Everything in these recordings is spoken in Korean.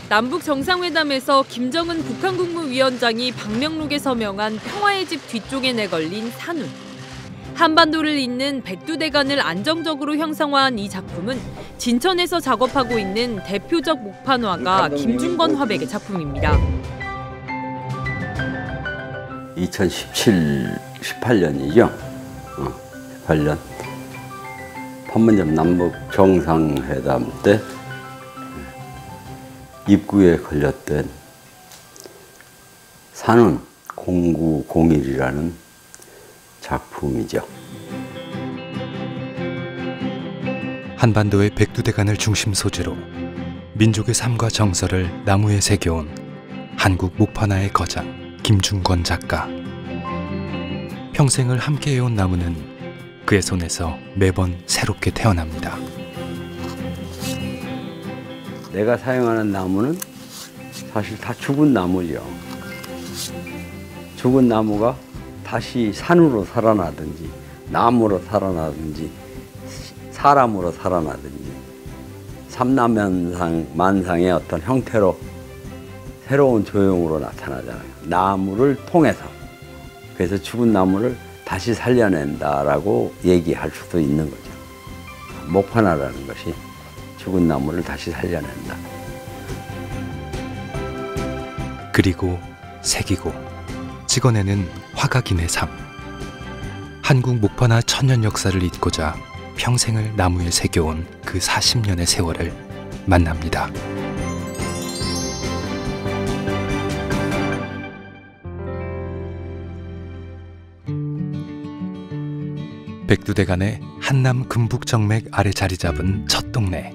남북 정상회담에서 김정은 북한 국무위원장이 방명록에 서명한 평화의 집 뒤쪽에 내걸린 산훈. 한반도를 잇는 백두대간을 안정적으로 형상화한 이 작품은 진천에서 작업하고 있는 대표적 목판화가 김준건 화백의 작품입니다. 2017, 18년이죠. 18년. 판문점 남북 정상회담 때 입구에 걸렸던 산훈 0901이라는 작품이죠. 한반도의 백두대간을 중심 소재로 민족의 삶과 정서를 나무에 새겨온 한국 목판화의 거장 김준건 작가. 평생을 함께해온 나무는 그의 손에서 매번 새롭게 태어납니다. 내가 사용하는 나무는 사실 다 죽은 나무죠. 죽은 나무가 다시 산으로 살아나든지 나무로 살아나든지 사람으로 살아나든지 삼라만상의 어떤 형태로 새로운 조형으로 나타나잖아요. 나무를 통해서. 그래서 죽은 나무를 다시 살려낸다라고 얘기할 수도 있는 거죠. 목판화라는 것이 죽은 나무를 다시 살려낸다. 그리고 새기고 찍어내는 화각인의 삶. 한국 목판화 천년 역사를 잇고자 평생을 나무에 새겨온 그 40년의 세월을 만납니다. 백두대간의 한남 금북정맥 아래 자리 잡은 첫 동네.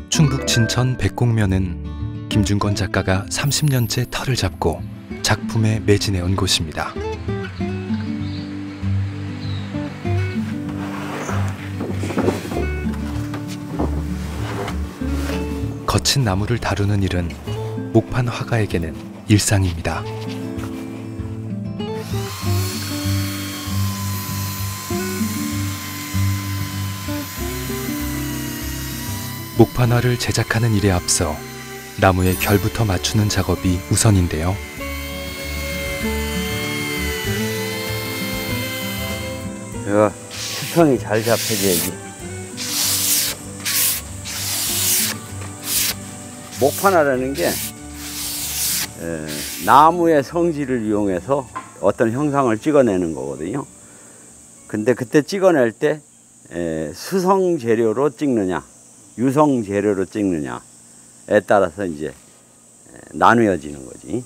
충북 진천 백곡면은 김준건 작가가 30년째 터를 잡고 작품에 매진해온 곳입니다. 거친 나무를 다루는 일은 목판 화가에게는 일상입니다. 목판화를 제작하는 일에 앞서 나무에 결부터 맞추는 작업이 우선인데요. 내가 수평이 잘 잡혀져야지. 목판화라는 게 나무의 성질을 이용해서 어떤 형상을 찍어내는 거거든요. 근데 그때 찍어낼 때 수성 재료로 찍느냐 유성 재료로 찍느냐에 따라서 이제 나누어지는 거지.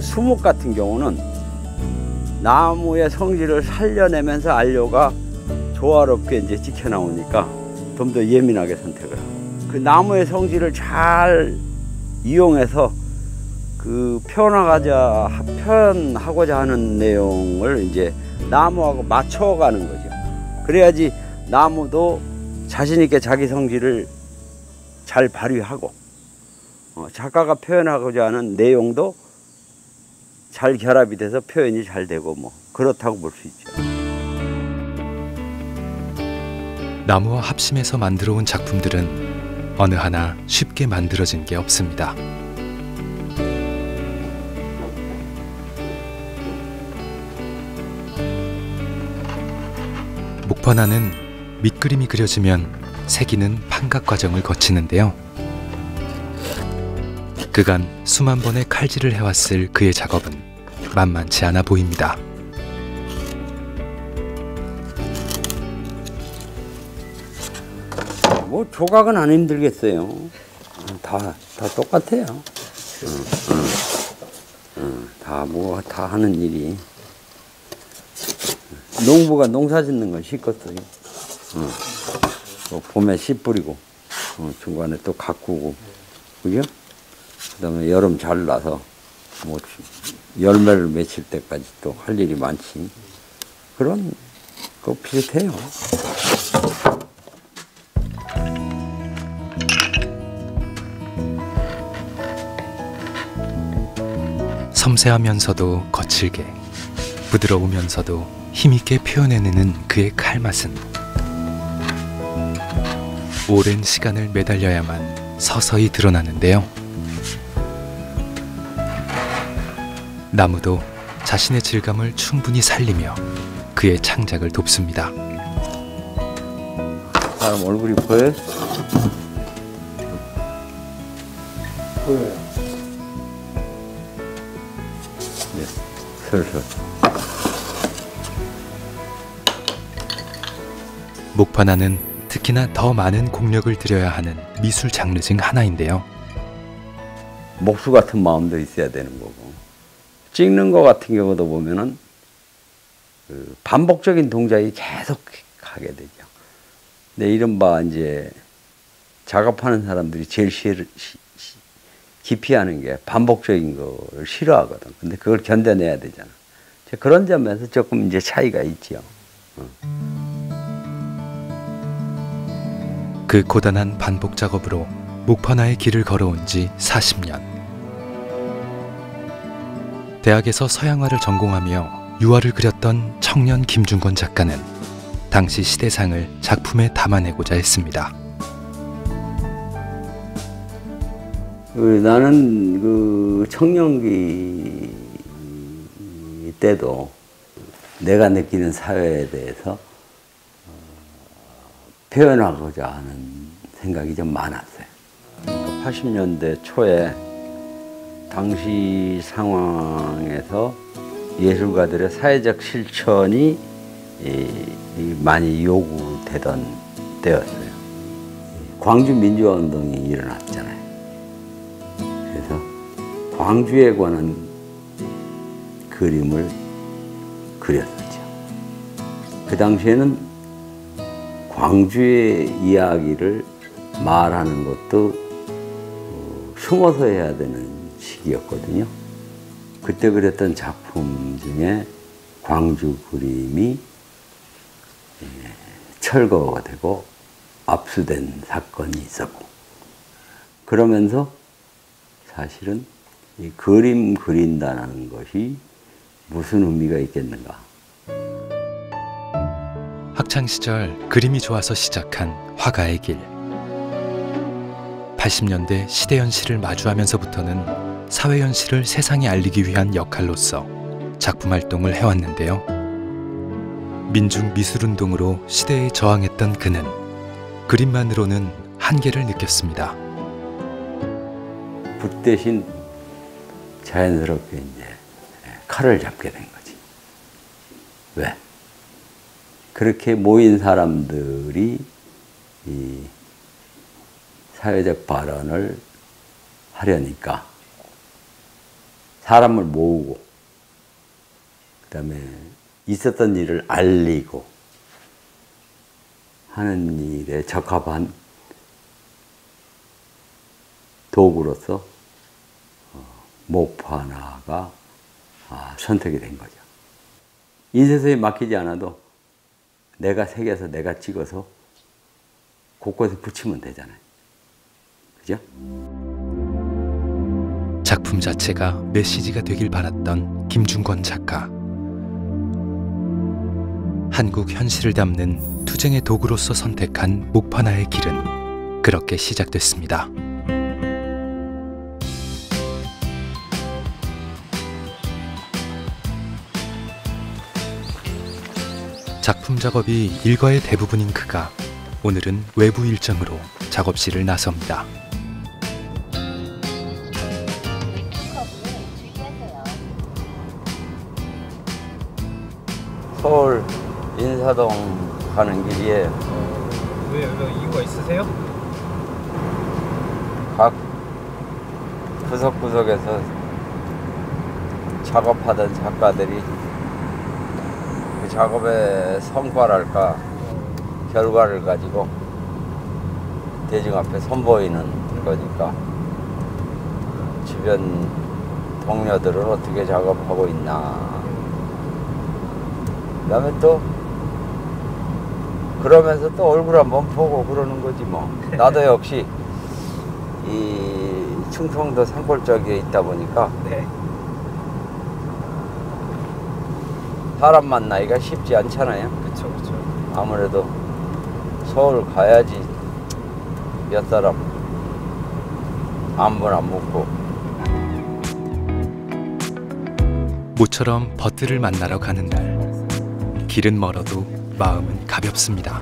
수목 같은 경우는 나무의 성질을 살려내면서 안료가 조화롭게 이제 찍혀 나오니까 좀 더 예민하게 선택을 하고, 그 나무의 성질을 잘 이용해서 그 표현하고자 하는 내용을 이제 나무하고 맞춰가는 거죠. 그래야지 나무도 자신 있게 자기 성질을 잘 발휘하고 작가가 표현하고자 하는 내용도 잘 결합이 돼서 표현이 잘 되고 뭐 그렇다고 볼 수 있죠. 나무와 합심해서 만들어온 작품들은 어느 하나 쉽게 만들어진 게 없습니다. 목판화는 밑그림이 그려지면 새기는 판각 과정을 거치는데요. 그간 수만 번의 칼질을 해왔을 그의 작업은 만만치 않아 보입니다. 뭐 조각은 안 힘들겠어요. 다 똑같아요. 다 하는 일이. 농부가 농사 짓는 건 쉽겠어요. 봄에 씨 뿌리고 중간에 또 가꾸고, 그죠? 그다음에 여름 잘 나서 뭐 열매를 맺힐 때까지 또 할 일이 많지. 그런 거 비슷해요. 섬세하면서도 거칠게, 부드러우면서도 힘있게 표현해내는 그의 칼맛은 오랜 시간을 매달려야만 서서히 드러나는데요. 나무도 자신의 질감을 충분히 살리며 그의 창작을 돕습니다. 사람 얼굴이 보여요? 보여요. 네, 슬슬. 목판화는 특히나 더 많은 공력을 들여야 하는 미술 장르 중 하나인데요. 목수 같은 마음도 있어야 되는 거고, 찍는 거 같은 경우도 보면은 그 반복적인 동작이 계속 하게 되죠. 근데 이른바 이제 작업하는 사람들이 제일 기피하는 게 반복적인 거를 싫어하거든. 근데 그걸 견뎌내야 되잖아. 그런 점에서 조금 이제 차이가 있죠. 그 고단한 반복 작업으로 목판화의 길을 걸어온 지 40년. 대학에서 서양화를 전공하며 유화를 그렸던 청년 김중권 작가는 당시 시대상을 작품에 담아내고자 했습니다. 나는 그 청년기 때도 내가 느끼는 사회에 대해서 표현하고자 하는 생각이 좀 많았어요. 80년대 초에 당시 상황에서 예술가들의 사회적 실천이 많이 요구되던 때였어요. 광주 민주화 운동이 일어났잖아요. 그래서 광주에 관한 그림을 그렸었죠. 그 당시에는 광주의 이야기를 말하는 것도 숨어서 해야 되는 시기였거든요. 그때 그렸던 작품 중에 광주 그림이 철거가 되고 압수된 사건이 있었고, 그러면서 사실은 이 그림 그린다는 것이 무슨 의미가 있겠는가. 학창시절 그림이 좋아서 시작한 화가의 길. 80년대 시대현실을 마주하면서부터는 사회현실을 세상에 알리기 위한 역할로서 작품 활동을 해왔는데요. 민중미술운동으로 시대에 저항했던 그는 그림만으로는 한계를 느꼈습니다. 붓 대신 자연스럽게 이제 칼을 잡게 된 거지. 왜? 그렇게 모인 사람들이 이 사회적 발언을 하려니까 사람을 모으고, 그다음에 있었던 일을 알리고 하는 일에 적합한 도구로서 목판화가 선택이 된 거죠. 인쇄소에 맡기지 않아도 내가 새겨서 내가 찍어서 곳곳에 붙이면 되잖아요. 그죠? 작품 자체가 메시지가 되길 바랐던 김중권 작가. 한국 현실을 담는 투쟁의 도구로서 선택한 목판화의 길은 그렇게 시작됐습니다. 작품 작업이 일과의 대부분인 그가 오늘은 외부 일정으로 작업실을 나섭니다. 서울 인사동 가는 길이에 왜 이유가 있으세요? 각 구석구석에서 작업하던 작가들이 그 작업의 성과랄까 결과를 가지고 대중 앞에 선보이는 거니까 주변 동료들은 어떻게 작업하고 있나, 그 다음에 또 그러면서 또 얼굴 한번 보고 그러는 거지 뭐. 나도 역시 이 충청도 산골 쪽에 있다 보니까 네. 사람 만나기가 쉽지 않잖아요. 그쵸. 아무래도 서울 가야지 몇 사람 아무나 묻고. 모처럼 버들을 만나러 가는 날. 길은 멀어도 마음은 가볍습니다.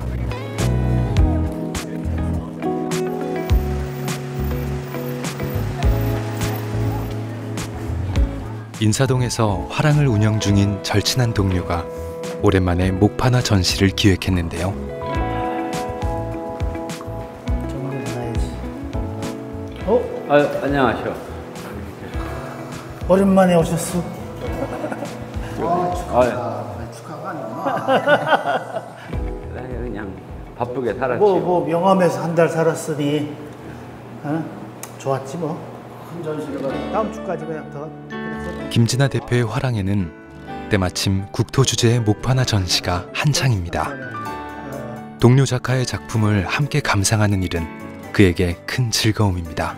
인사동에서 화랑을 운영 중인 절친한 동료가 오랜만에 목판화 전시를 기획했는데요. 안녕하세요. 오랜만에 오셨어. 축하가 아니구나. 그냥 바쁘게 살았지. 뭐 명함에서 한 달 살았으니 좋았지 뭐. 다음 주까지 그냥 더. 김진아 대표의 화랑에는 때마침 국토 주제의 목판화 전시가 한창입니다. 동료 작가의 작품을 함께 감상하는 일은 그에게 큰 즐거움입니다.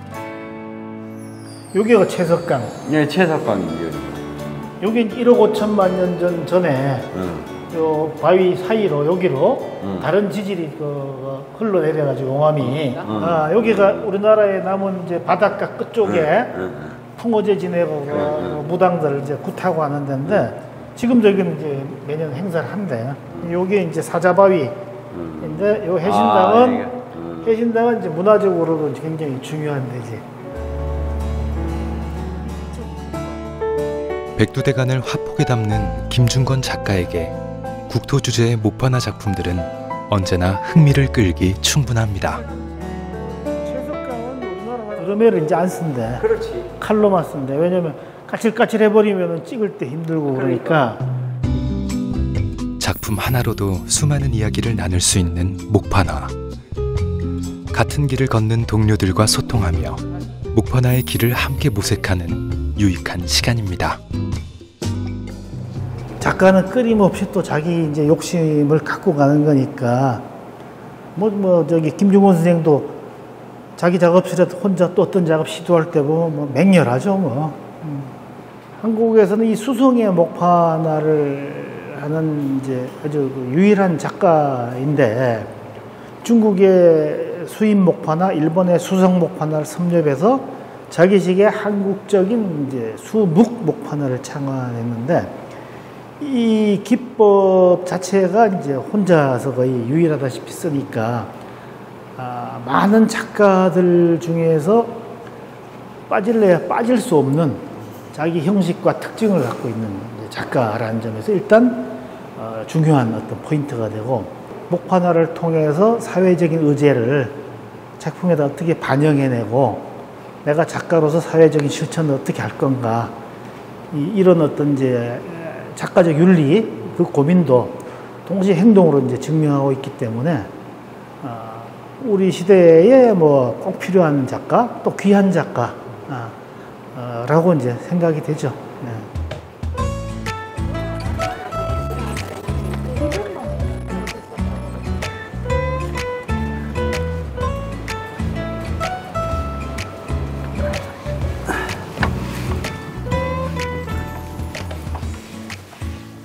여기가 채석강. 네, 채석강이죠. 여기 1억 5천만 년 전에 요 바위 사이로 여기로 다른 지질이 흘러내려가지고 용암이 여기가 우리나라에 남은 이제 바닷가 끝쪽에 풍어제 지내고 무당들 이제 굿하고 하는 데인데 지금도 여기는 이제 매년 행사를 한대. 여기 이제 사자바위인데 요 해신당은 이제 문화적으로도 굉장히 중요한 데지. 백두대간을 화폭에 담는 김준건 작가에게 국토 주제의 목판화 작품들은 언제나 흥미를 끌기 충분합니다. 채석강은 우리나라가 드러메를 이제 안 쓴대. 그렇지. 칼로만 쓴대. 왜냐면 까칠까칠 해버리면 찍을 때 힘들고 그러니까. 작품 하나로도 수많은 이야기를 나눌 수 있는 목판화. 같은 길을 걷는 동료들과 소통하며 목판화의 길을 함께 모색하는 유익한 시간입니다. 작가는 끊임없이 또 자기 이제 욕심을 갖고 가는 거니까 저기 김중건 선생도 자기 작업실에서 혼자 또 어떤 작업 시도할 때 보면 뭐 맹렬하죠 뭐. 한국에서는 이 수성의 목판화를 하는 이제 아주 유일한 작가인데 중국의 수입 목판화, 일본의 수성 목판화를 섭렵해서 자기식의 한국적인 이제 수묵 목판화를 창안했는데 이 기법 자체가 이제 혼자서 거의 유일하다시피 쓰니까 많은 작가들 중에서 빠질래야 빠질 수 없는 자기 형식과 특징을 갖고 있는 작가라는 점에서 일단 중요한 어떤 포인트가 되고 목판화를 통해서 사회적인 의제를 작품에다 어떻게 반영해내고 내가 작가로서 사회적인 실천을 어떻게 할 건가 이런 어떤 이제 작가적 윤리 그 고민도 동시에 행동으로 이제 증명하고 있기 때문에 우리 시대에 뭐 꼭 필요한 작가 또 귀한 작가라고 이제 생각이 되죠. 네.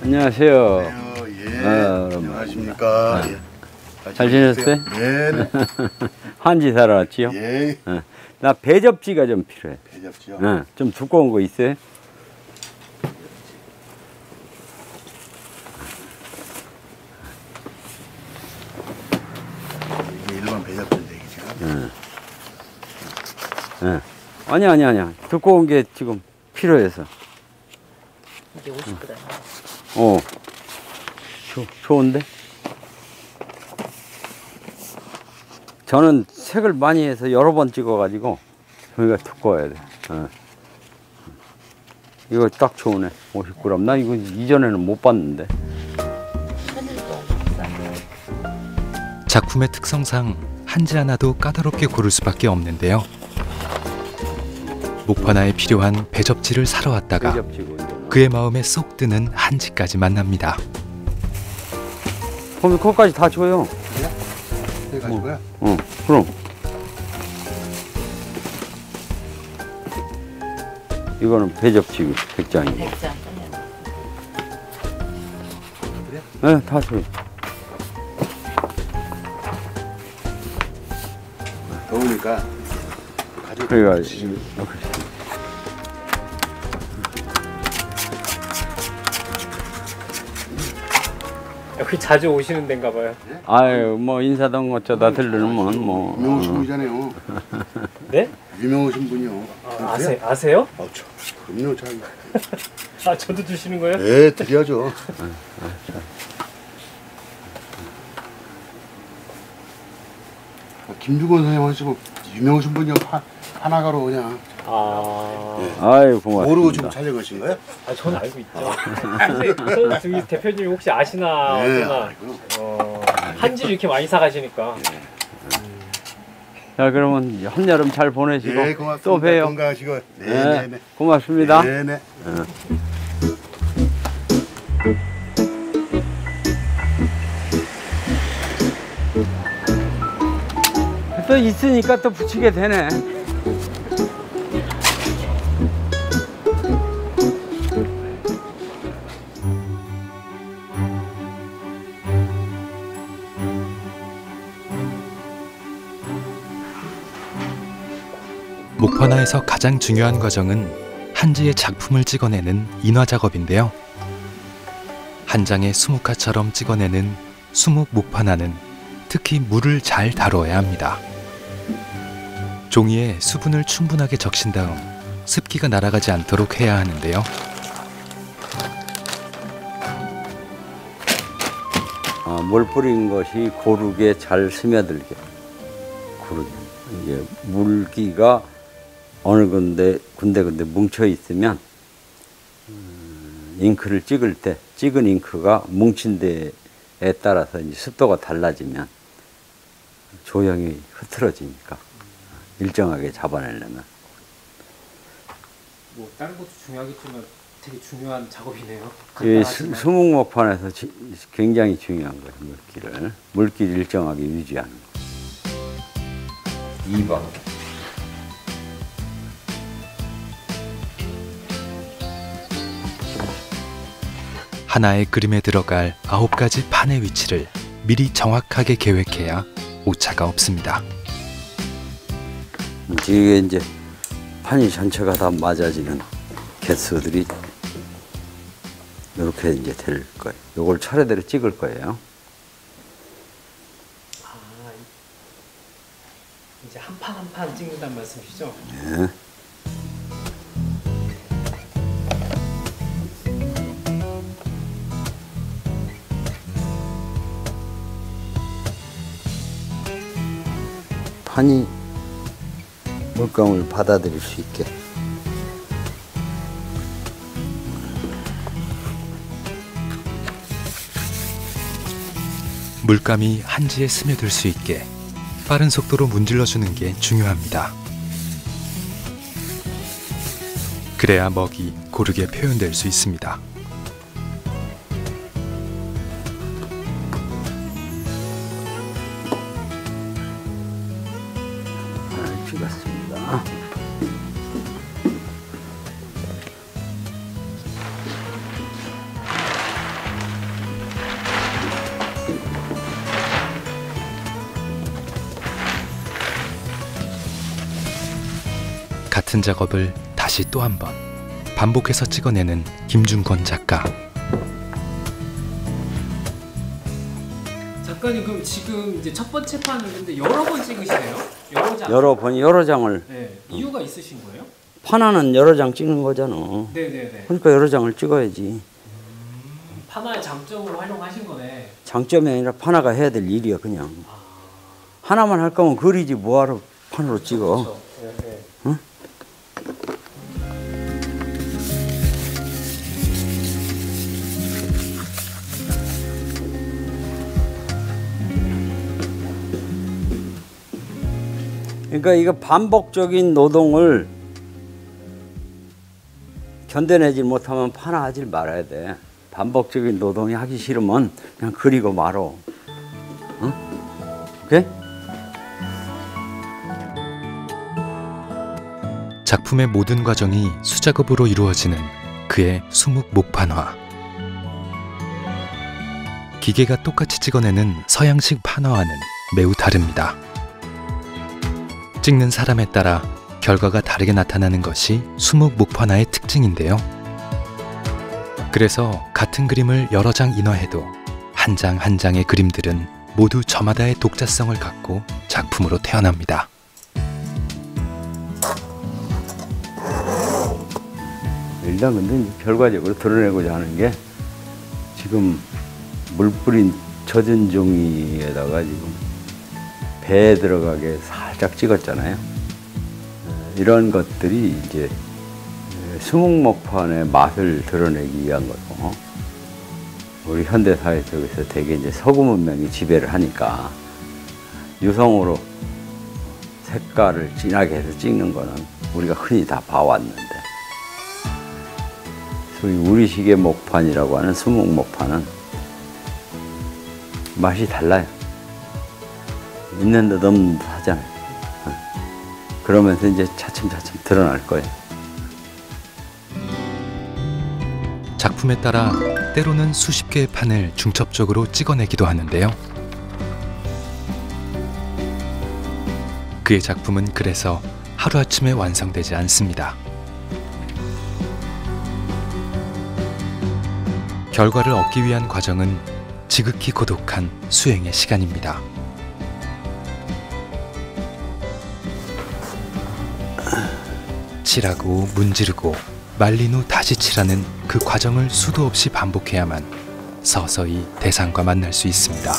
안녕하세요. 예. 안녕하십니까. 잘 지냈어요? 네. 한지 살아왔지요? 예. 나 배접지가 좀 필요해. 배접지요? 좀 두꺼운 거 있어요? 이게 일반 배접지인데 이게 지금. 아니야. 두꺼운 게 지금 필요해서. 이게 50g. 좋은데? 저는 색을 많이 해서 여러 번 찍어가지고 여기가 두꺼워야 돼. 이거 딱 좋으네. 50g. 나 이거 이전에는 못 봤는데. 작품의 특성상 한지 하나도 까다롭게 고를 수밖에 없는데요. 목판화에 필요한 배접지를 사러 왔다가 배접지고 이제. 그의 마음에 쏙 드는 한지까지 만납니다. 그럼 그거까지 다 줘요. 해가지고요? 그럼. 이거는 배접지 100장이고. 100장. 네, 다 줘요. 더우니까 가지고. 그래가지고 여기 자주 오시는 데인가 봐요. 아유 뭐 인사동 어쩌다 들르면 뭐 유명하신 분이잖아요. 네? 유명하신 분이요. 아세요? 참. 그럼요, 참. 아, 저도 주시는 거예요? 네, 드려야죠. 김주건 선생님 하시고 유명하신 분이요. 하나가로 그냥. 아유 고맙습니다. 모르고 지금 촬영하신 거예요? 아, 저는 알고 있죠. 근데 저기 대표님이 혹시 아시나 네, 어쩌나 알고요. 한지를 이렇게 많이 사가시니까. 자 그러면 한여름 잘 보내시고 네, 고맙습니다. 또 봬요. 건강하시고. 네, 네, 네, 네. 고맙습니다. 네, 네. 또 있으니까 또 붙이게 되네. 목판화에서 가장 중요한 과정은 한지의 작품을 찍어내는 인화 작업인데요. 한 장의 수묵화처럼 찍어내는 수묵 목판화는 특히 물을 잘 다뤄야 합니다. 종이에 수분을 충분하게 적신 다음 습기가 날아가지 않도록 해야 하는데요. 물 뿌린 것이 고르게 잘 스며들게. 고르게. 이제 물기가 어느 군데 뭉쳐 있으면 잉크를 찍을 때 찍은 잉크가 뭉친 데에 따라서 이제 습도가 달라지면 조형이 흐트러지니까 일정하게 잡아내려면. 뭐 다른 것도 중요하겠지만 되게 중요한 작업이네요. 이 수묵목판에서 굉장히 중요한 거예요. 물기를 일정하게 유지하는 거. 2번. 하나의 그림에 들어갈 9가지 판의 위치를 미리 정확하게 계획해야 오차가 없습니다. 이게 이제 판이 전체가 다 맞아지는 개수들이 이렇게 이제 될 거예요. 요걸 차례대로 찍을 거예요. 이제 한 판 한 판 찍는다는 말씀이시죠? 네. 판이 물감을 받아들일 수 있게. 물감이 한지에 스며들 수 있게 빠른 속도로 문질러주는 게 중요합니다. 그래야 먹이 고르게 표현될 수 있습니다. 찍었습니다. 같은 작업을 다시 또 한 번 반복해서 찍어내는 김준권 작가. 작가님 그럼 지금 이제 첫 번째 판을 근데 여러 번 찍으시네요? 여러 장을. 네. 이유가 있으신 거예요? 판화는 여러 장 찍는 거잖아. 네네네. 그러니까 여러 장을 찍어야지. 판화의 장점을 활용하신 거네. 장점이 아니라 판화가 해야 될 일이야 그냥. 하나만 할 거면 그리지 뭐하러 판으로 찍어. 그렇죠. 네, 네. 응? 그러니까 이거 반복적인 노동을 견뎌내지 못하면 판화하지 말아야 돼. 반복적인 노동이 하기 싫으면 그냥 그리고 말어. 응? 오케이? 작품의 모든 과정이 수작업으로 이루어지는 그의 수묵 목판화. 기계가 똑같이 찍어내는 서양식 판화와는 매우 다릅니다. 찍는 사람에 따라 결과가 다르게 나타나는 것이 수목 목판화의 특징인데요. 그래서 같은 그림을 여러 장 인화해도 한 장 한 장의 그림들은 모두 저마다의 독자성을 갖고 작품으로 태어납니다. 일단 근데 결과적으로 드러내고자 하는 게 지금 물 뿌린 젖은 종이에다가 지금 배에 들어가게 살짝 찍었잖아요. 이런 것들이 이제 수목목판의 맛을 드러내기 위한 거고, 우리 현대사회 속에서 되게 이제 서구 문명이 지배를 하니까 유성으로 색깔을 진하게 해서 찍는 거는 우리가 흔히 다 봐왔는데, 소위 우리식의 목판이라고 하는 수목목판은 맛이 달라요. 있는 듯 없는 듯 하잖아요. 그러면서 이제 차츰차츰 드러날 거예요. 작품에 따라 때로는 수십 개의 판을 중첩적으로 찍어내기도 하는데요. 그의 작품은 그래서 하루아침에 완성되지 않습니다. 결과를 얻기 위한 과정은 지극히 고독한 수행의 시간입니다. 칠하고 문지르고 말린 후 다시 칠하는 그 과정을 수도 없이 반복해야만 서서히 대상과 만날 수 있습니다.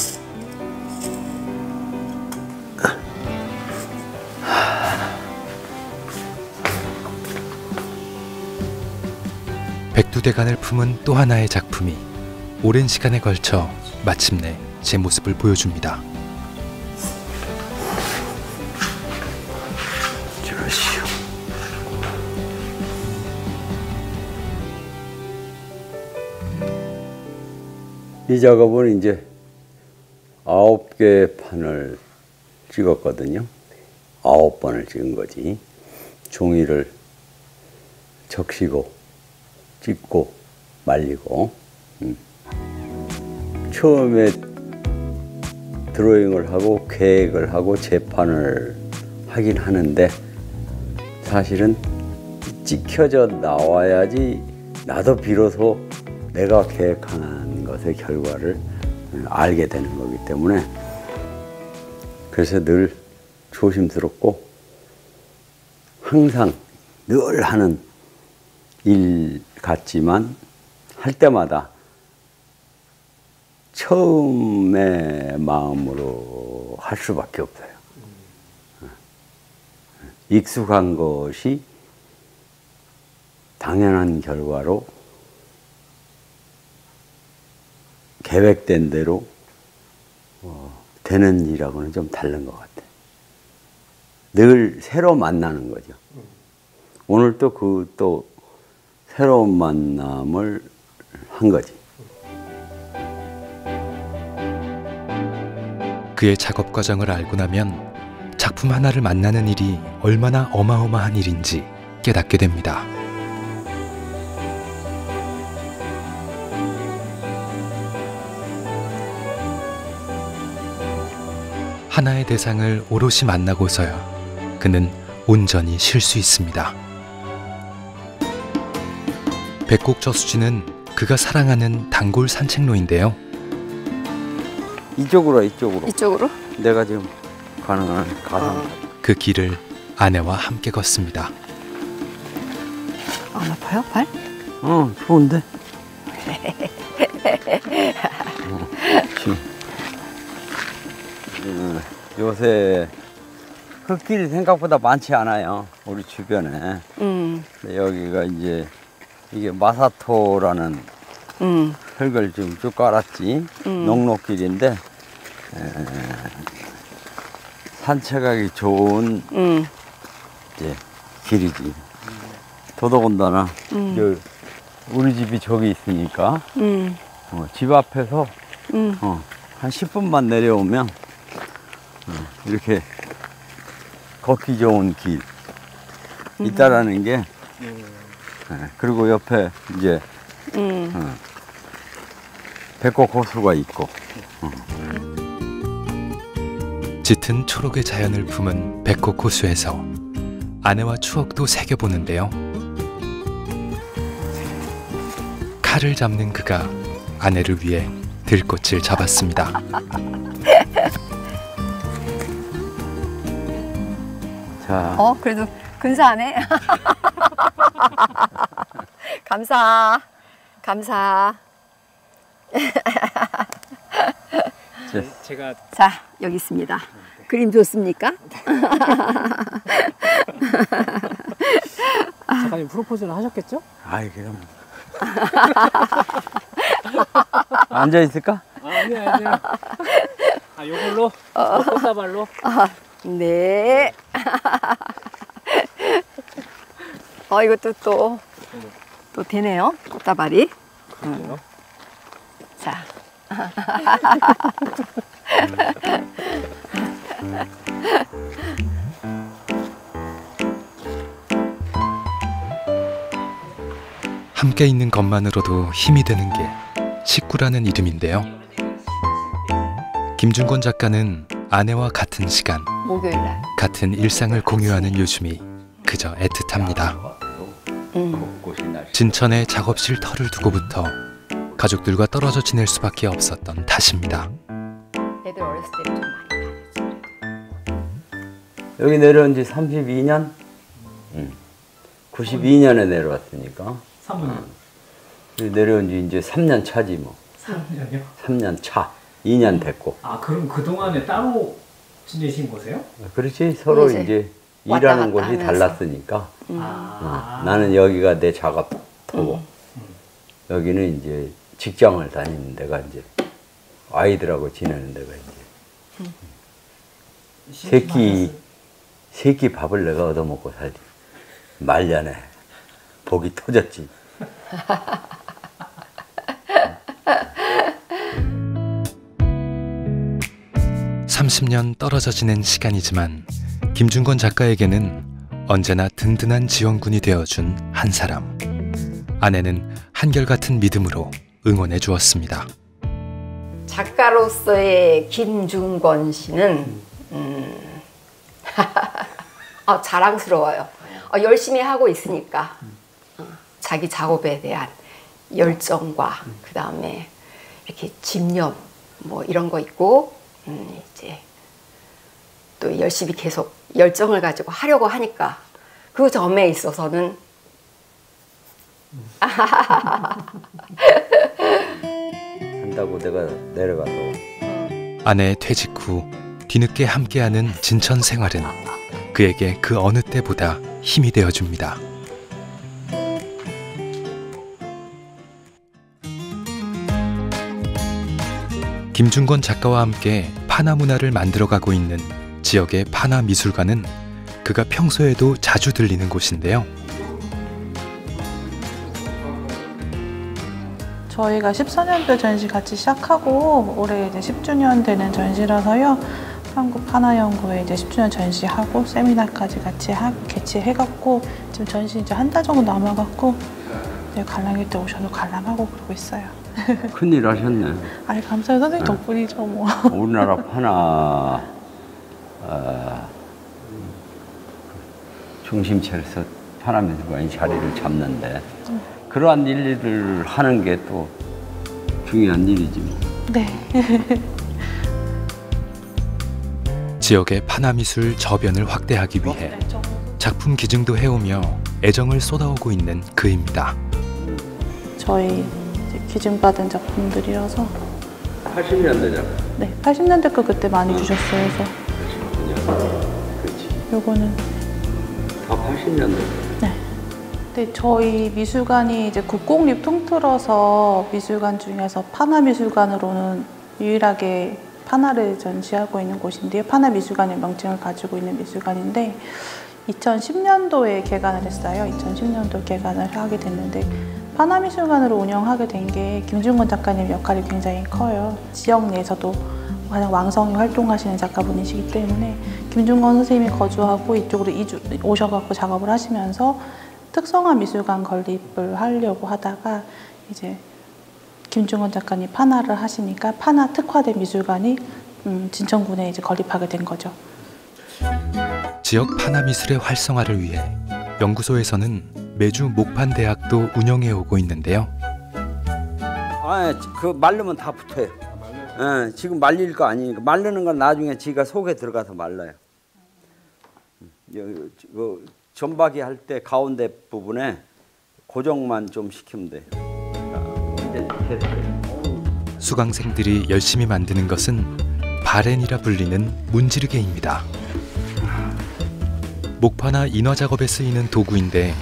백두대간을 품은 또 하나의 작품이 오랜 시간에 걸쳐 마침내 제 모습을 보여줍니다. 저러시오. 이 작업은 이제 9개의 판을 찍었거든요. 9번을 찍은 거지. 종이를 적시고 찍고 말리고. 처음에 드로잉을 하고 계획을 하고 재판을 하긴 하는데, 사실은 찍혀져 나와야지 나도 비로소 내가 계획한 것의 결과를 알게 되는 거기 때문에, 그래서 늘 조심스럽고 항상 늘 하는 일 같지만 할 때마다 처음의 마음으로 할 수밖에 없어요. 익숙한 것이 당연한 결과로 계획된 대로 되는 일하고는 좀 다른 것 같아요. 늘 새로 만나는 거죠. 오늘 또 새로운 만남을 한 거지. 그의 작업 과정을 알고 나면 작품 하나를 만나는 일이 얼마나 어마어마한 일인지 깨닫게 됩니다. 하나의 대상을 오롯이 만나고서야 그는 온전히 쉴 수 있습니다. 백곡저수지는 그가 사랑하는 단골 산책로인데요. 이쪽으로. 이쪽으로? 내가 지금 가능한 가상. 그 길을 아내와 함께 걷습니다. 안 아파요, 발? 좋은데. 요새 흙길이 생각보다 많지 않아요, 우리 주변에. 근데 여기가 이제 이게 마사토라는 흙을 좀 쭉 깔았지. 녹록길인데 산책하기 좋은 이제 길이지. 더더군다나 우리 집이 저기 있으니까 집 앞에서 한 10분만 내려오면 이렇게 걷기 좋은 길 있다라는 게. 그리고 옆에 이제 백곡 호수가 있고. 짙은 초록의 자연을 품은 백곡 호수에서 아내와 추억도 새겨보는데요. 칼을 잡는 그가 아내를 위해 들꽃을 잡았습니다. 자, 그래도 근사하네. 감사. 제가 자, 여기 있습니다. 그림 좋습니까? 작가님 프로포즈는 하셨겠죠? 아이 그럼 앉아 있을까? 아니요. 요걸로 꽃다발로. 네. 이것도 또 되네요. 꽃다발이. 자. 함께 있는 것만으로도 힘이 되는 게 식구라는 이름인데요. 김준권 작가는 아내와 같은 시간, 목요일날. 같은 일상을 공유하는 요즘이 그저 애틋합니다. 진천에 작업실 터를 두고부터 가족들과 떨어져 지낼 수밖에 없었던 탓입니다. 애들 어렸을 때는 좀 많이 다녔지. 여기 내려온 지 32년? 92년에 내려왔으니까. 내려온 지 이제 3년 차지 뭐. 3년이요? 3년 차. 2년 됐고. 그럼 그동안에 따로 지내신 거세요? 그렇지. 서로 이제 일하는 곳이 하면서. 달랐으니까. 나는 여기가 내 작업터고 여기는 이제 직장을 다니는 데가 이제 아이들하고 지내는 데가 이제 새끼 밥을 내가 얻어먹고 살지. 말년에 복이 터졌지. 30년 떨어져 지낸 시간이지만 김준권 작가에게는 언제나 든든한 지원군이 되어준 한 사람. 아내는 한결같은 믿음으로 응원해 주었습니다. 작가로서의 김준권 씨는 자랑스러워요. 열심히 하고 있으니까 자기 작업에 대한 열정과 그 다음에 이렇게 집념 뭐 이런 거 있고 이제 또 열심히 계속 열정을 가지고 하려고 하니까 그 점에 있어서는 한다고 내가 내려가도 아내의 퇴직 후 뒤늦게 함께하는 진천 생활은 그에게 그 어느 때보다 힘이 되어줍니다. 김준권 작가와 함께 파나 문화를 만들어가고 있는 지역의 파나 미술관은 그가 평소에도 자주 들리는 곳인데요. 저희가 14년도 전시 같이 시작하고 올해 이제 10주년 되는 전시라서요. 한국파나연구회 이제 10주년 전시하고 세미나까지 같이 개최해갖고 지금 전시 이제 한 달 정도 남아갖고 이제 관람객 때 오셔도 관람하고 그러고 있어요. 큰일 하셨네. 아이 감사해요. 선생님 덕분이죠 뭐. 우리나라 파나 중심체에서 파나미술관이 자리를 잡는데 그러한 일을 하는 게 또 중요한 일이지 뭐. 네. 지역의 파나미술 저변을 확대하기 위해 작품 기증도 해오며 애정을 쏟아오고 있는 그입니다. 저희 이제 기증받은 작품들이라서 80년대잖아. 네, 80년대 거 그때 많이 주셨어요. 그래서 그렇지. 요거는 다 80년대. 네. 근데 저희 미술관이 이제 국공립 통틀어서 미술관 중에서 파나미술관으로는 유일하게 파나를 전시하고 있는 곳인데요. 파나미술관의 명칭을 가지고 있는 미술관인데 2010년도에 개관을 했어요. 2010년도 개관을 하게 됐는데 파나미술관으로 운영하게 된 게 김준권 작가님 역할이 굉장히 커요. 지역 내에서도 가장 왕성히 활동하시는 작가분이시기 때문에 김준권 선생님이 거주하고 이쪽으로 오셔갖고 작업을 하시면서 특성화 미술관 건립을 하려고 하다가 이제 김준권 작가님 파나를 하시니까 파나 특화된 미술관이 진천군에 이제 건립하게 된 거죠. 지역 판화 미술의 활성화를 위해 연구소에서는 매주 목판 대학도 운영해 오고 있는데요. 그 말르면 다 붙어요. 지금 말릴 거 아니니까 말르는 건 나중에 지가 속에 들어가서 말라요. 그 점박이 할 때 가운데 부분에 고정만 좀 시키면 돼요. 수강생들이 열심히 만드는 것은 바렌이라 불리는 문지르개입니다. 목파나 인화 작업에 쓰이는 도구인데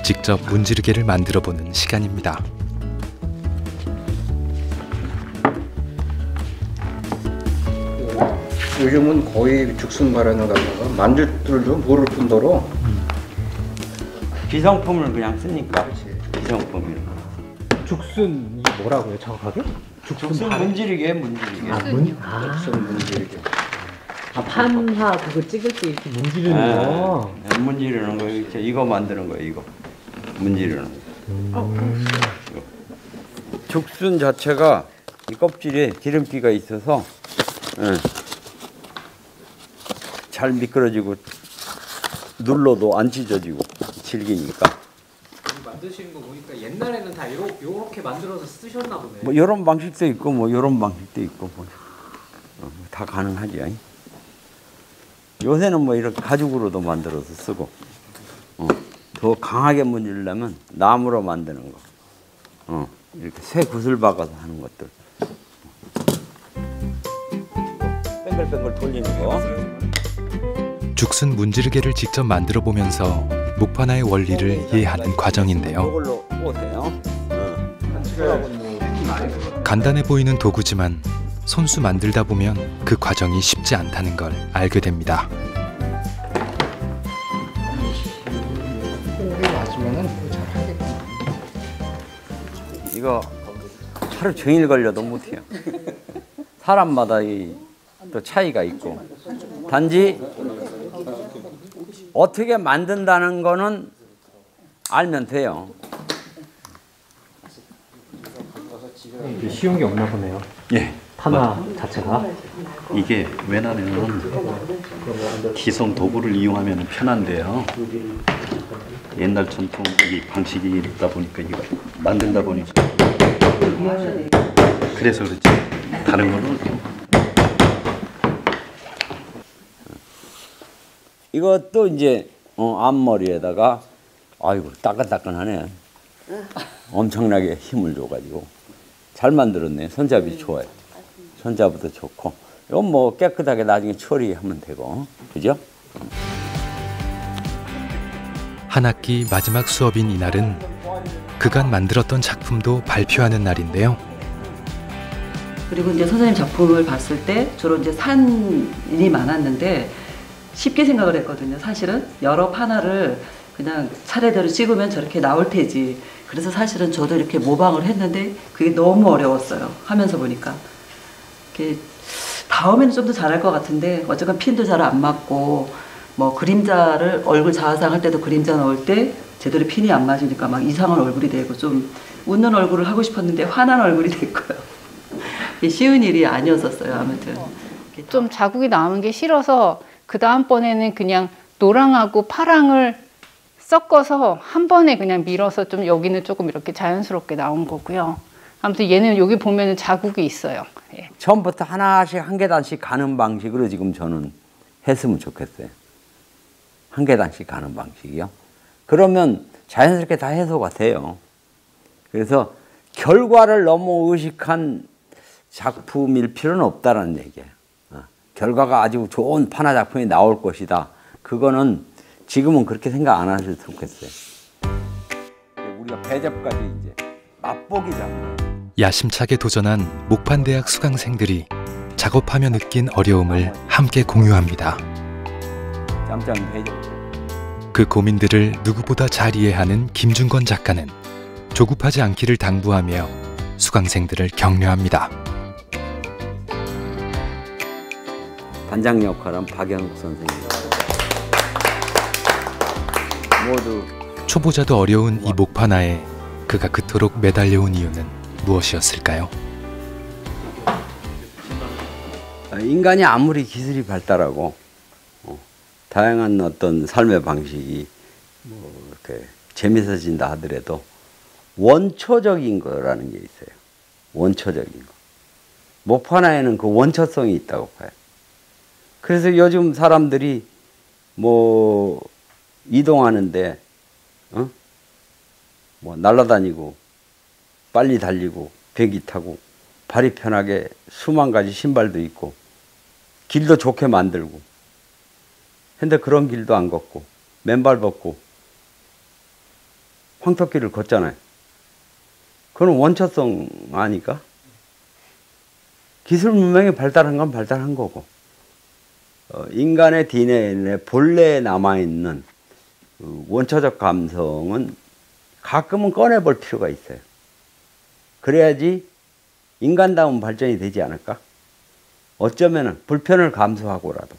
직접 문지르개를 만들어 보는 시간입니다. 요즘은 거의 죽순 바렌을 갖다가 만들 줄도 모를 뿐더러 기성품을 그냥 쓰니까. 기성품이요. 죽순 이게 뭐라고요 정확하게? 죽순 문지르개, 문지르개. 죽순 문지르개. 판화 그거 찍을 때 이렇게 문지르는 거. 문지르는 거 이거 만드는 거예요. 이거 문지르는 거. 죽순 자체가 이 껍질에 기름기가 있어서 잘 미끄러지고 눌러도 안 찢어지고 질기니까. 만드시는 거 보니까 옛날에는 다 요렇게 만들어서 쓰셨나 보네. 뭐 이런 방식도 있고 뭐 이런 방식도 있고 뭐 다 가능하지. 요새는 뭐 이렇게 가죽으로도 만들어서 쓰고 더 강하게 문지르려면 나무로 만드는 거 이렇게 쇠 굿을 박아서 하는 것들 뱅글뱅글 돌리는 거. 죽순 문지르개를 직접 만들어 보면서 목판화의 원리를 이해하는 과정인데요. 이걸로 보세요. 간단해 보이는 도구지만 손수 만들다 보면 그 과정이 쉽지 않다는 걸 알게 됩니다. 이거 하루 종일 걸려도 못해요. 사람마다 또 차이가 있고 단지 어떻게 만든다는 거는 알면 돼요. 쉬운 게 없나 보네요. 예. 판화 자체가. 이게 왜냐면 기성 도구를 이용하면 편한데요. 옛날 전통 이 방식이 있다 보니까 이거 만든다 보니까 그래서 그렇지 다른 거는. 이것도 이제 앞머리에다가 아이고 따끈따끈하네. 엄청나게 힘을 줘가지고 잘 만들었네. 손잡이 좋아요. 손잡이도 좋고 이건 뭐 깨끗하게 나중에 처리하면 되고 그죠? 한 학기 마지막 수업인 이날은 그간 만들었던 작품도 발표하는 날인데요. 그리고 이제 선생님 작품을 봤을 때 주로 이제 산이 많았는데 쉽게 생각을 했거든요. 사실은 여러 판화를 그냥 차례대로 찍으면 저렇게 나올 테지. 그래서 사실은 저도 이렇게 모방을 했는데 그게 너무 어려웠어요. 하면서 보니까. 다음에는 좀 더 잘할 것 같은데 어쨌건 핀도 잘 안 맞고 뭐 그림자를 얼굴 자화상 할 때도 그림자 넣을 때 제대로 핀이 안 맞으니까 막 이상한 얼굴이 되고 좀 웃는 얼굴을 하고 싶었는데 화난 얼굴이 됐고요. 쉬운 일이 아니었었어요. 아무튼. 좀 자국이 남은 게 싫어서 그 다음번에는 그냥 노랑하고 파랑을 섞어서 한 번에 그냥 밀어서 좀 여기는 조금 이렇게 자연스럽게 나온 거고요. 아무튼 얘는 여기 보면은 자국이 있어요. 예. 처음부터 하나씩 한 계단씩 가는 방식으로 지금 저는 했으면 좋겠어요. 한 계단씩 가는 방식이요. 그러면 자연스럽게 다 해소가 돼요. 그래서 결과를 너무 의식한 작품일 필요는 없다는 얘기예요. 결과가 아주 좋은 판화 작품이 나올 것이다. 그거는 지금은 그렇게 생각 안 하셔도 좋겠어요. 우리가 배접까지 이제 맛보기잖아요. 야심차게 도전한 목판대학 수강생들이 작업하며 느낀 어려움을 함께 공유합니다. 짱짱 배접. 그 고민들을 누구보다 잘 이해하는 김준권 작가는 조급하지 않기를 당부하며 수강생들을 격려합니다. 반장 역할은 박영욱 선생님. 모두 초보자도 어려운 이 목판화에 그가 그토록 매달려온 이유는 무엇이었을까요? 인간이 아무리 기술이 발달하고 다양한 어떤 삶의 방식이 뭐 이렇게 재밌어진다 하더라도 원초적인 거라는 게 있어요. 원초적인 거. 목포 하나에는 그 원초성이 있다고 봐요. 그래서 요즘 사람들이 뭐 이동하는데 뭐 날아다니고 빨리 달리고 비행기 타고 발이 편하게 수만 가지 신발도 있고 길도 좋게 만들고 근데 그런 길도 안 걷고 맨발 벗고 황토길을 걷잖아요. 그건 원초성 아니까? 기술 문명이 발달한 건 발달한 거고 인간의 DNA에 본래에 남아있는 그 원초적 감성은 가끔은 꺼내볼 필요가 있어요. 그래야지 인간다운 발전이 되지 않을까? 어쩌면은 불편을 감수하고라도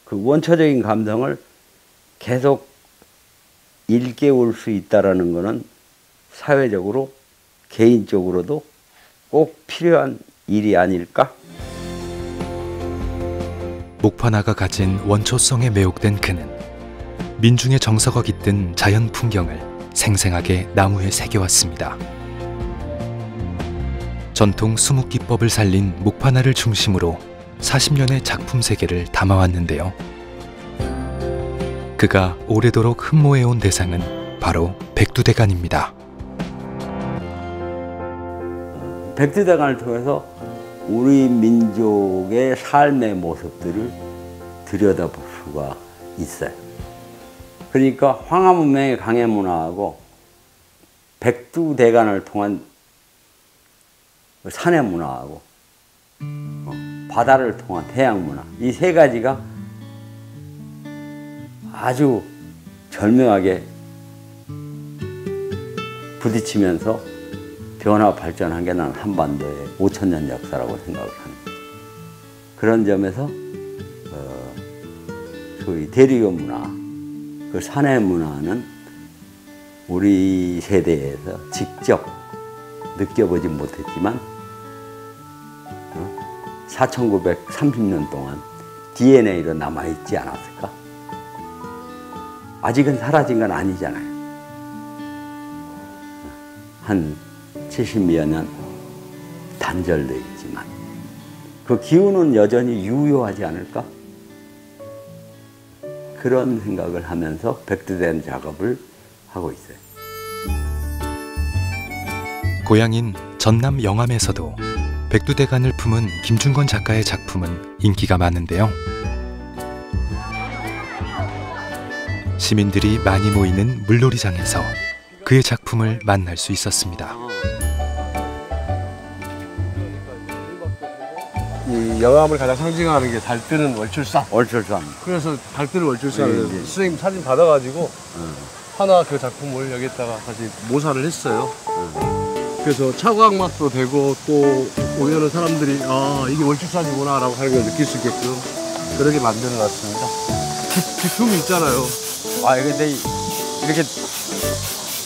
그 원초적인 감성을 계속 일깨울 수 있다라는 것은 사회적으로 개인적으로도 꼭 필요한 일이 아닐까? 목판화가 가진 원초성에 매혹된 그는 민중의 정서가 깃든 자연 풍경을 생생하게 나무에 새겨왔습니다. 전통 수묵기법을 살린 목판화를 중심으로 40년의 작품 세계를 담아왔는데요. 그가 오래도록 흠모해온 대상은 바로 백두대간입니다. 백두대간을 통해서 우리 민족의 삶의 모습들을 들여다볼 수가 있어요. 그러니까 황하문명의 강해문화하고 백두대간을 통한 산의 문화하고 바다를 통한 해양문화 이 세 가지가 아주 절묘하게 부딪히면서 변화 발전한 게 난 한반도의 5,000년 역사라고 생각을 합니다. 그런 점에서 소위 대륙의 문화, 그 산의 문화는 우리 세대에서 직접 느껴보지 못했지만 4,930년 동안 DNA로 남아있지 않았을까? 아직은 사라진 건 아니잖아요. 한 70여 년 단절되어 있지만 그 기운은 여전히 유효하지 않을까? 그런 생각을 하면서 백두대간 작업을 하고 있어요. 고향인 전남 영암에서도 백두대간을 품은 김준건 작가의 작품은 인기가 많은데요. 시민들이 많이 모이는 물놀이장에서 그의 작품을 만날 수 있었습니다. 이 영암을 가장 상징하는 게 달 뜨는 월출산. 월출산. 그래서 달 뜨는 월출산을 선생님 사진 받아가지고 하나 그 작품을 여기다가 다시 모사를 했어요. 그래서 차광 맛도 되고 또 보면은 사람들이 아 이게 월출산이구나 라고 하는 걸 느낄 수 있게끔 그렇게 만들어 놨습니다. 비품이 있잖아요. 아 근데 이렇게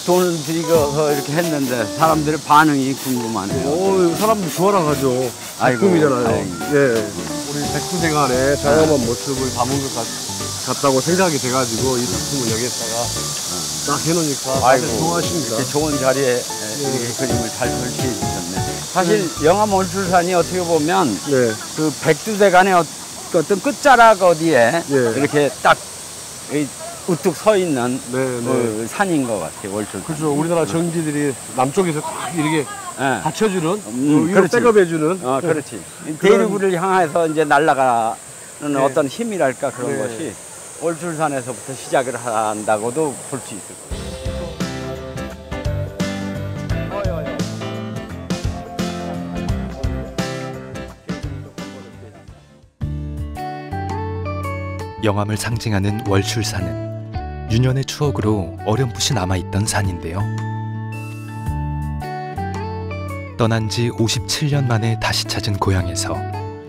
돈을 들이고서 이렇게 했는데 사람들의 반응이 궁금하네요. 사람들 좋아라 가죠. 작품이잖아요. 예, 우리 백두대간의 다양한 모습을 담은 것 같다고 생각이 돼가지고 이 작품을 여기에다가 딱 해놓으니까 다들 좋아하십니다. 이렇게 좋은 자리에 이렇게 그림을 잘 설치해 주셨네. 사실 영암 월출산이 어떻게 보면 그 백두대간의 어떤 끝자락 어디에 이렇게 딱 우뚝 서 있는 그 산인 것 같아요. 월출산. 그렇죠. 우리나라 정지들이 남쪽에서 딱 이렇게 받쳐주는, 위로 백업해주는. 그렇지. 대륙을 향해서 이제 날아가는 어떤 힘이랄까 그런 것이 월출산에서부터 시작을 한다고도 볼 수 있을 거예요. 영암을 상징하는 월출산은 유년의 추억으로 어렴풋이 남아있던 산인데요. 떠난 지 57년 만에 다시 찾은 고향에서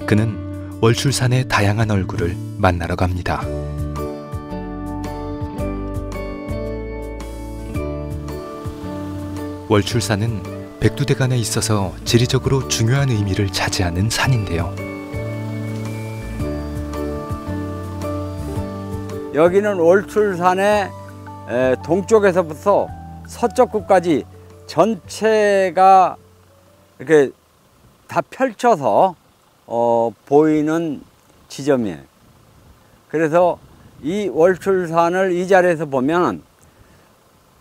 그는 월출산의 다양한 얼굴을 만나러 갑니다. 월출산은 백두대간에 있어서 지리적으로 중요한 의미를 차지하는 산인데요. 여기는 월출산의 동쪽에서부터 서쪽 끝까지 전체가 이렇게 다 펼쳐서 보이는 지점이에요. 그래서 이 월출산을 이 자리에서 보면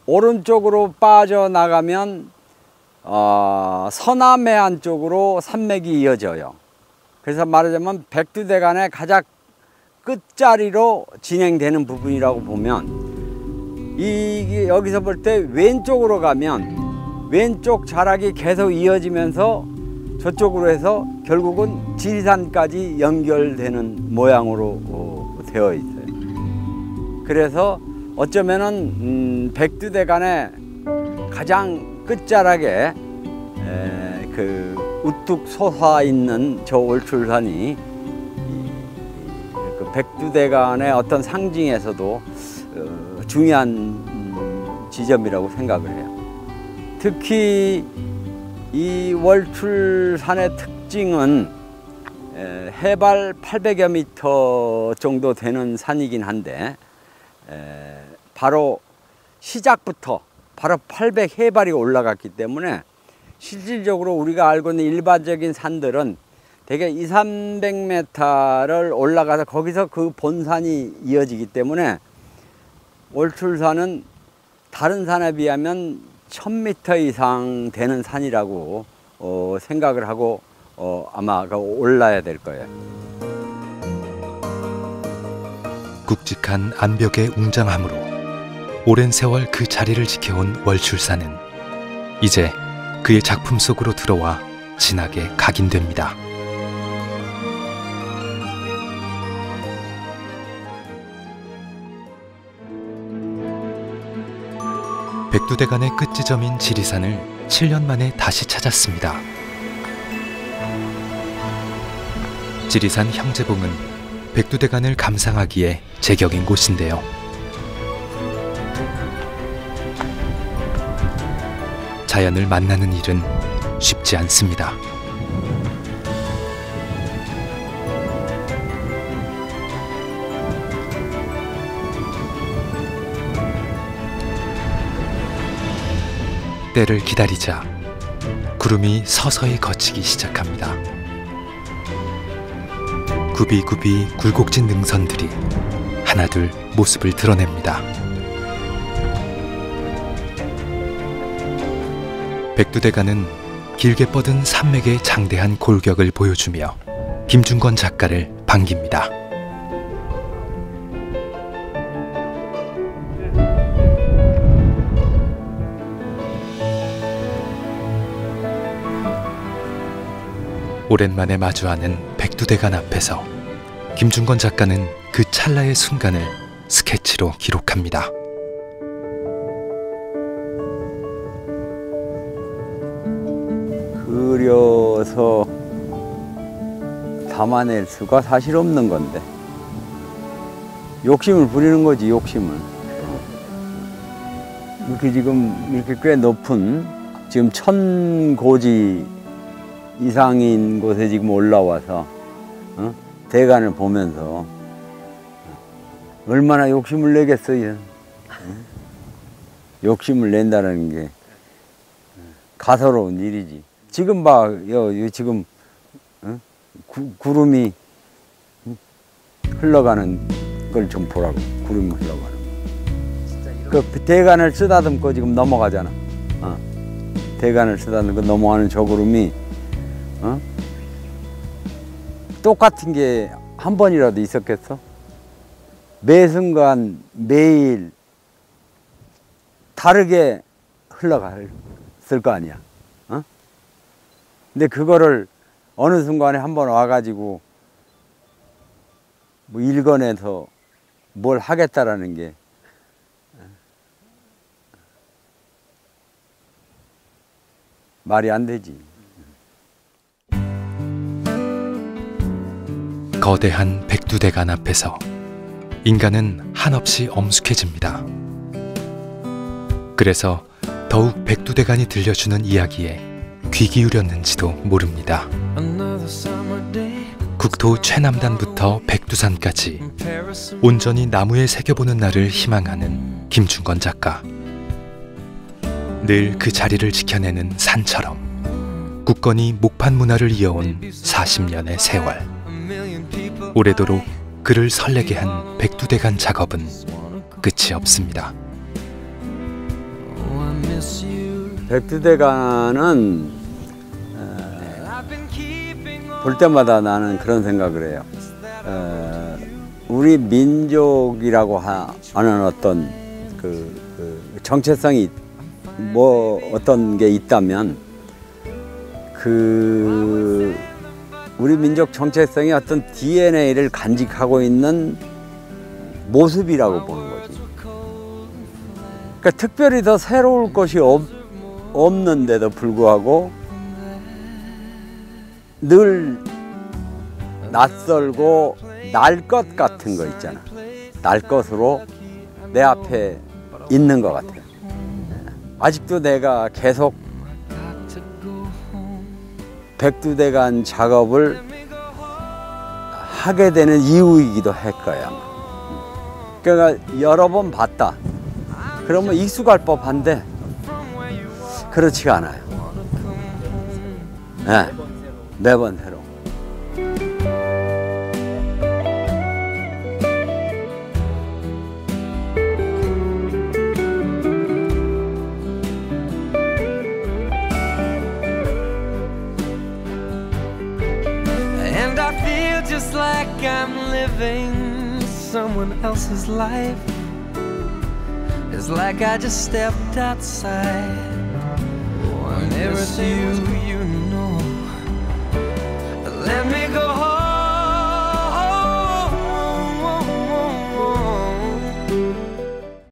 오른쪽으로 빠져나가면 서남해안 쪽으로 산맥이 이어져요. 그래서 말하자면 백두대간의 가장 끝자리로 진행되는 부분이라고 보면 이게 여기서 볼 때 왼쪽으로 가면 왼쪽 자락이 계속 이어지면서 저쪽으로 해서 결국은 지리산까지 연결되는 모양으로 되어 있어요. 그래서 어쩌면은 백두대간의 가장 끝자락에 그 우뚝 솟아 있는 저 월출산이 그 백두대간의 어떤 상징에서도 중요한 지점이라고 생각을 해요. 특히 이 월출산의 특징은 해발 800여 미터 정도 되는 산이긴 한데 바로 시작부터 바로 800해발이 올라갔기 때문에 실질적으로 우리가 알고 있는 일반적인 산들은 대개 200~300m를 올라가서 거기서 그 본산이 이어지기 때문에 월출산은 다른 산에 비하면 1000m 이상 되는 산이라고 생각을 하고 아마 올라야 될 거예요. 굵직한 암벽의 웅장함으로 오랜 세월 그 자리를 지켜온 월출산은 이제 그의 작품 속으로 들어와 진하게 각인됩니다. 백두대간의 끝지점인 지리산을 7년 만에 다시 찾았습니다. 지리산 형제봉은 백두대간을 감상하기에 제격인 곳인데요. 자연을 만나는 일은 쉽지 않습니다. 때를 기다리자 구름이 서서히 걷히기 시작합니다. 굽이굽이 굴곡진 능선들이 하나둘 모습을 드러냅니다. 백두대간은 길게 뻗은 산맥의 장대한 골격을 보여주며 김중건 작가를 반깁니다. 오랜만에 마주하는 백두대간 앞에서 김중건 작가는 그 찰나의 순간을 스케치로 기록합니다. 그려서 담아낼 수가 사실 없는 건데 욕심을 부리는 거지, 욕심을. 이렇게 지금 이렇게 꽤 높은 지금 1000고지 이상인 곳에 지금 올라와서 대간을 보면서 얼마나 욕심을 내겠어요. 욕심을 낸다는 게 가소로운 일이지. 지금 봐, 지금 구름이 흘러가는 걸 좀 보라고. 구름이 흘러가는 거. 그 대간을 쓰다듬고 지금 넘어가잖아. 대간을 쓰다듬고 넘어가는 저 구름이 똑같은 게 한 번이라도 있었겠어? 매 순간 매일 다르게 흘러갔을 거 아니야. 근데 그거를 어느 순간에 한 번 와가지고 뭐 일궈내서 뭘 하겠다라는 게 말이 안 되지. 거대한 백두대간 앞에서 인간은 한없이 엄숙해집니다. 그래서 더욱 백두대간이 들려주는 이야기에 귀 기울였는지도 모릅니다. 북도 최남단부터 백두산까지 온전히 나무에 새겨보는 날을 희망하는 김중건 작가. 늘 그 자리를 지켜내는 산처럼 굳건히 목판 문화를 이어온 40년의 세월. 오래도록 그를 설레게 한 백두대간 작업은 끝이 없습니다. 백두대간은 볼 때마다 나는 그런 생각을 해요. 우리 민족이라고 하는 어떤 그 정체성이 뭐 어떤 게 있다면 그 우리 민족 정체성이 어떤 DNA를 간직하고 있는 모습이라고 보는 거지. 그러니까 특별히 더 새로울 것이 없는데도 불구하고 늘 낯설고 날 것 같은 거 있잖아. 날 것으로 내 앞에 있는 것 같아요. 아직도 내가 계속 백두대간 작업을 하게 되는 이유이기도 할 거야. 그러니까 여러 번 봤다. 그러면 익숙할 법한데 그렇지가 않아요. 네, 매번 새로. And I feel just like I'm living someone else's life. It's like I just stepped outside. And it's you know. Let me go home.